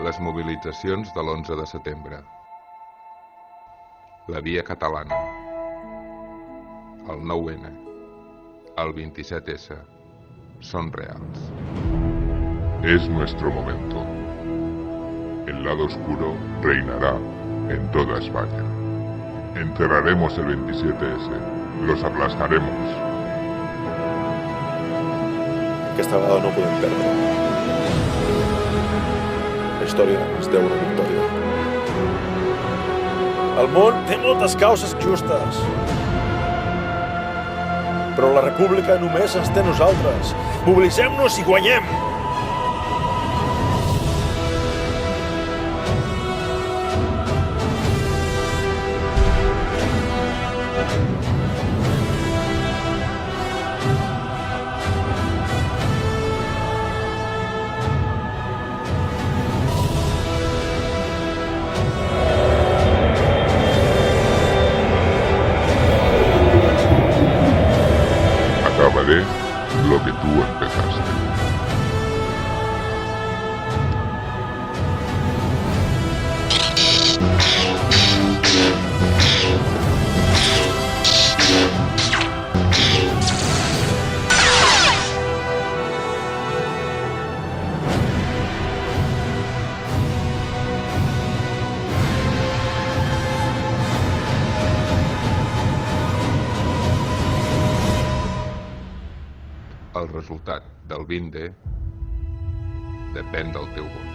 Les mobilitzacions de l'11 de setembre. La Via Catalana. El 9-N. El 27S. Son reals. Es nuestro momento. El lado oscuro reinará en toda España. Enterraremos el 27S. Los aplastaremos. Aquesta vegada no podem perdre. La història ens deu una victòria. El món té moltes causes justes. Però la república només ens té nosaltres. Mobilitzem-nos i guanyem! Acabaré lo que tú empezaste. El resultat del 20D depèn del teu vot.